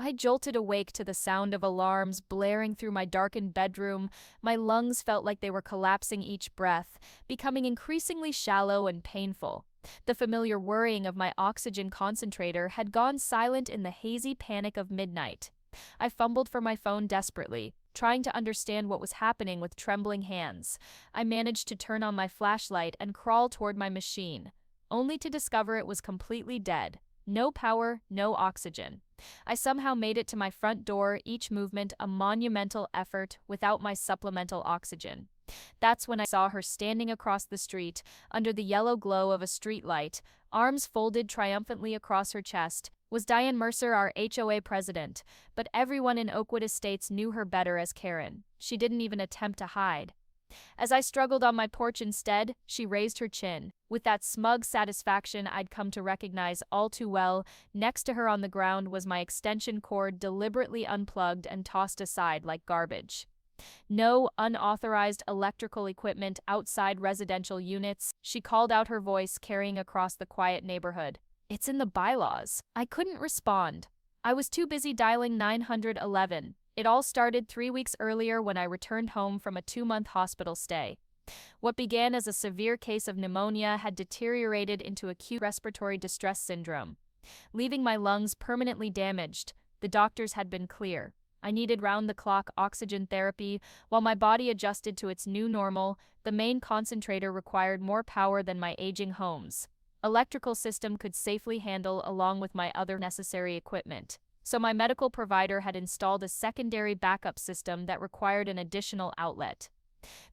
I jolted awake to the sound of alarms blaring through my darkened bedroom. My lungs felt like they were collapsing each breath, becoming increasingly shallow and painful. The familiar whirring of my oxygen concentrator had gone silent in the hazy panic of midnight. I fumbled for my phone desperately, trying to understand what was happening with trembling hands. I managed to turn on my flashlight and crawl toward my machine, only to discover it was completely dead. No power, no oxygen. I somehow made it to my front door, each movement a monumental effort without my supplemental oxygen. That's when I saw her standing across the street, under the yellow glow of a streetlight, arms folded triumphantly across her chest. Was Diane Mercer, our HOA president, but everyone in Oakwood Estates knew her better as Karen. She didn't even attempt to hide. As I struggled on my porch instead, she raised her chin. With that smug satisfaction I'd come to recognize all too well, next to her on the ground was my extension cord deliberately unplugged and tossed aside like garbage. No unauthorized electrical equipment outside residential units, she called out, her voice carrying across the quiet neighborhood. It's in the bylaws. I couldn't respond. I was too busy dialing 911. It all started 3 weeks earlier when I returned home from a 2-month hospital stay. What began as a severe case of pneumonia had deteriorated into acute respiratory distress syndrome, leaving my lungs permanently damaged. The doctors had been clear. I needed round-the-clock oxygen therapy. While my body adjusted to its new normal, the main concentrator required more power than my aging home's electrical system could safely handle, along with my other necessary equipment. So my medical provider had installed a secondary backup system that required an additional outlet.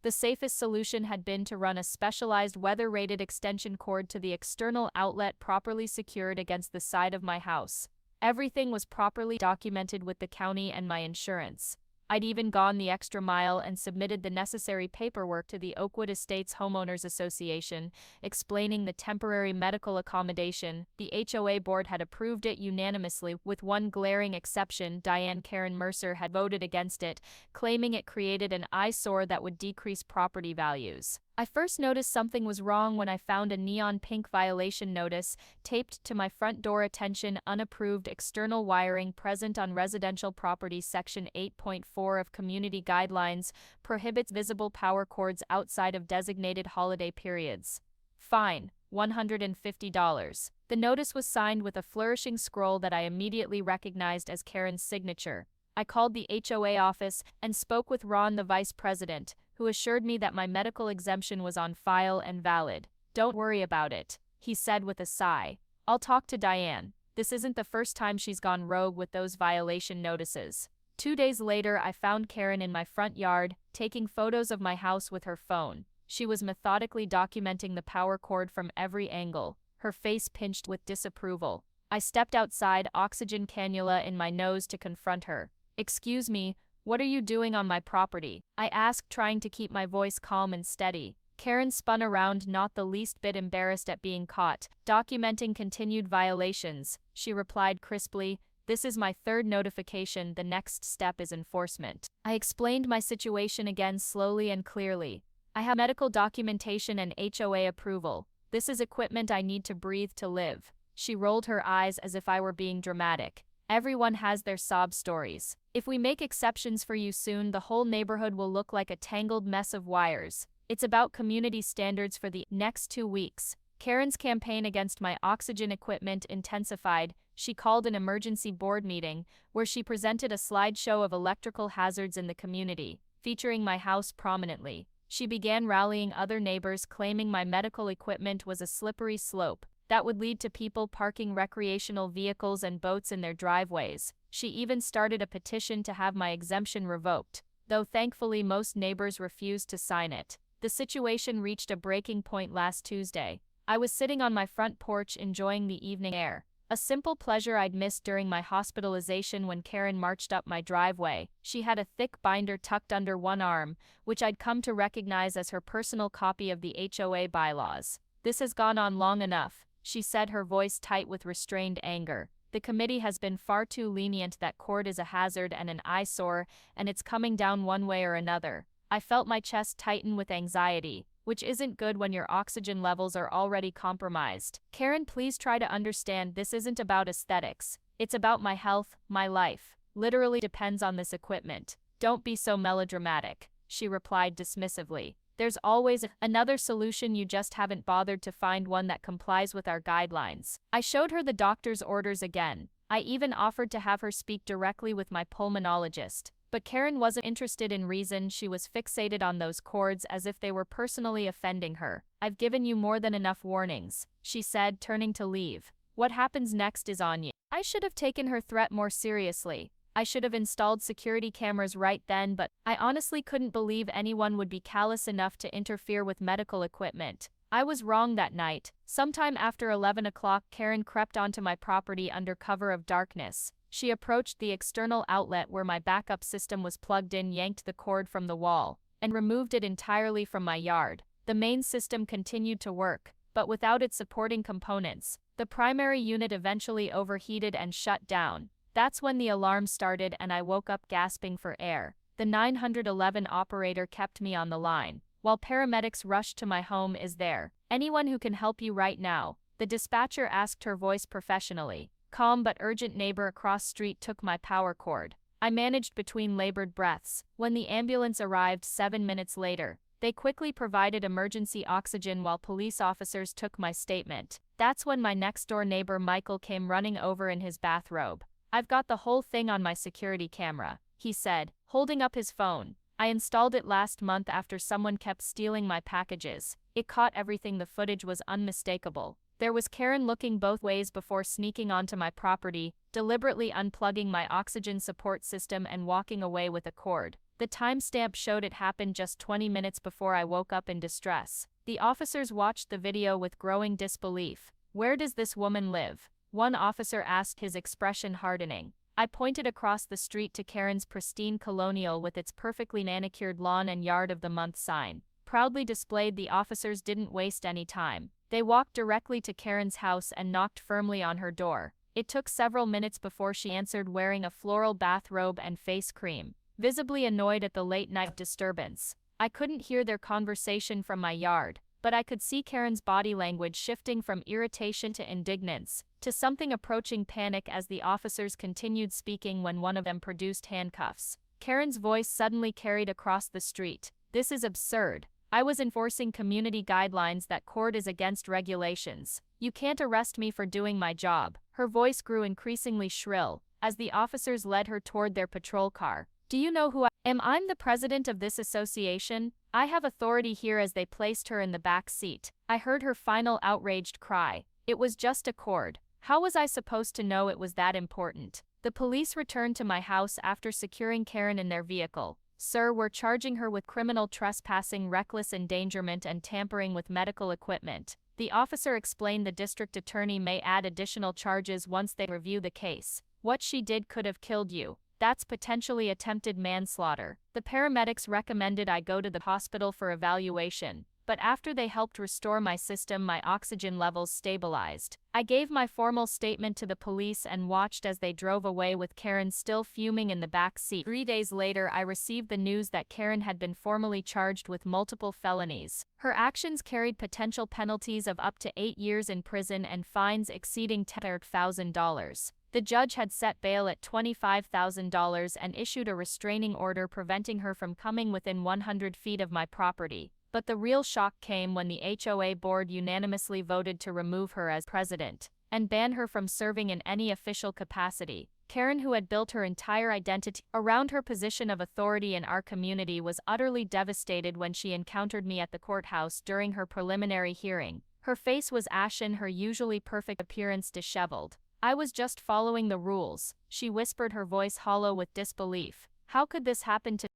The safest solution had been to run a specialized weather-rated extension cord to the external outlet, properly secured against the side of my house. Everything was properly documented with the county and my insurance. I'd even gone the extra mile and submitted the necessary paperwork to the Oakwood Estates Homeowners Association, explaining the temporary medical accommodation. The HOA board had approved it unanimously, with one glaring exception. Diane Karen Mercer had voted against it, claiming it created an eyesore that would decrease property values. I first noticed something was wrong when I found a neon pink violation notice taped to my front door. Attention: unapproved external wiring present on residential property. Section 8.4 of Community Guidelines prohibits visible power cords outside of designated holiday periods. Fine, $150. The notice was signed with a flourishing scroll that I immediately recognized as Karen's signature. I called the HOA office and spoke with Ron, the vice president, who assured me that my medical exemption was on file and valid. "Don't worry about it," he said with a sigh. "I'll talk to Diane. This isn't the first time she's gone rogue with those violation notices." 2 days later, I found Karen in my front yard, taking photos of my house with her phone. She was methodically documenting the power cord from every angle, her face pinched with disapproval. I stepped outside, oxygen cannula in my nose, to confront her. "Excuse me, what are you doing on my property?" I asked, trying to keep my voice calm and steady. Karen spun around, not the least bit embarrassed at being caught. "Documenting continued violations," she replied crisply. "This is my 3rd notification. The next step is enforcement." I explained my situation again, slowly and clearly. "I have medical documentation and HOA approval. This is equipment I need to breathe, to live." She rolled her eyes as if I were being dramatic. "Everyone has their sob stories. If we make exceptions for you soon, the whole neighborhood will look like a tangled mess of wires. It's about community standards for the next 2 weeks." Karen's campaign against my oxygen equipment intensified. She called an emergency board meeting, where she presented a slideshow of electrical hazards in the community, featuring my house prominently. She began rallying other neighbors, claiming my medical equipment was a slippery slope that would lead to people parking recreational vehicles and boats in their driveways. She even started a petition to have my exemption revoked, though thankfully most neighbors refused to sign it. The situation reached a breaking point last Tuesday. I was sitting on my front porch enjoying the evening air, a simple pleasure I'd missed during my hospitalization, when Karen marched up my driveway. She had a thick binder tucked under one arm, which I'd come to recognize as her personal copy of the HOA bylaws. "This has gone on long enough," she said, her voice tight with restrained anger. "The committee has been far too lenient. That cord is a hazard and an eyesore, and it's coming down one way or another." I felt my chest tighten with anxiety, which isn't good when your oxygen levels are already compromised. "Karen, please try to understand, this isn't about aesthetics. It's about my health, my life. Literally depends on this equipment. Don't be so melodramatic, she replied dismissively. There's always another solution, you just haven't bothered to find one that complies with our guidelines. I showed her the doctor's orders again. I even offered to have her speak directly with my pulmonologist. But Karen wasn't interested in reason, she was fixated on those cords as if they were personally offending her. I've given you more than enough warnings, she said, turning to leave. What happens next is on you. I should have taken her threat more seriously. I should have installed security cameras right then, but I honestly couldn't believe anyone would be callous enough to interfere with medical equipment. I was wrong that night. Sometime after 11 o'clock, Karen crept onto my property under cover of darkness. She approached the external outlet where my backup system was plugged in, yanked the cord from the wall, and removed it entirely from my yard. The main system continued to work, but without its supporting components. The primary unit eventually overheated and shut down. That's when the alarm started and I woke up gasping for air. The 911 operator kept me on the line. While paramedics rushed to my home, is there anyone who can help you right now? The dispatcher asked, her voice professionally. Calm but urgent. Neighbor across street took my power cord. I managed between labored breaths. When the ambulance arrived 7 minutes later, they quickly provided emergency oxygen while police officers took my statement. That's when my next-door neighbor Michael came running over in his bathrobe. I've got the whole thing on my security camera, he said, holding up his phone. I installed it last month after someone kept stealing my packages. It caught everything. The footage was unmistakable. There was Karen looking both ways before sneaking onto my property, deliberately unplugging my oxygen support system and walking away with a cord. The timestamp showed it happened just 20 minutes before I woke up in distress. The officers watched the video with growing disbelief. Where does this woman live? One officer asked, his expression hardening. I pointed across the street to Karen's pristine colonial with its perfectly manicured lawn and yard of the month sign. Proudly displayed, the officers didn't waste any time. They walked directly to Karen's house and knocked firmly on her door. It took several minutes before she answered, wearing a floral bathrobe and face cream, visibly annoyed at the late-night disturbance. I couldn't hear their conversation from my yard, but I could see Karen's body language shifting from irritation to indignance, to something approaching panic as the officers continued speaking. When one of them produced handcuffs, Karen's voice suddenly carried across the street. This is absurd. I was enforcing community guidelines. That cord is against regulations. You can't arrest me for doing my job. Her voice grew increasingly shrill as the officers led her toward their patrol car. Do you know who I am? I'm the president of this association. I have authority here. As they placed her in the back seat, I heard her final outraged cry. It was just a cord. How was I supposed to know it was that important? The police returned to my house after securing Karen in their vehicle. Sir, we're charging her with criminal trespassing, reckless endangerment, and tampering with medical equipment. The officer explained. The district attorney may add additional charges once they review the case. What she did could have killed you. That's potentially attempted manslaughter. The paramedics recommended I go to the hospital for evaluation, but after they helped restore my system, my oxygen levels stabilized. I gave my formal statement to the police and watched as they drove away with Karen still fuming in the back seat. 3 days later, I received the news that Karen had been formally charged with multiple felonies. Her actions carried potential penalties of up to 8 years in prison and fines exceeding $10,000. The judge had set bail at $25,000 and issued a restraining order preventing her from coming within 100 feet of my property. But the real shock came when the HOA board unanimously voted to remove her as president and ban her from serving in any official capacity. Karen, who had built her entire identity around her position of authority in our community, was utterly devastated when she encountered me at the courthouse during her preliminary hearing. Her face was ashen, her usually perfect appearance disheveled. I was just following the rules, she whispered, her voice hollow with disbelief. How could this happen to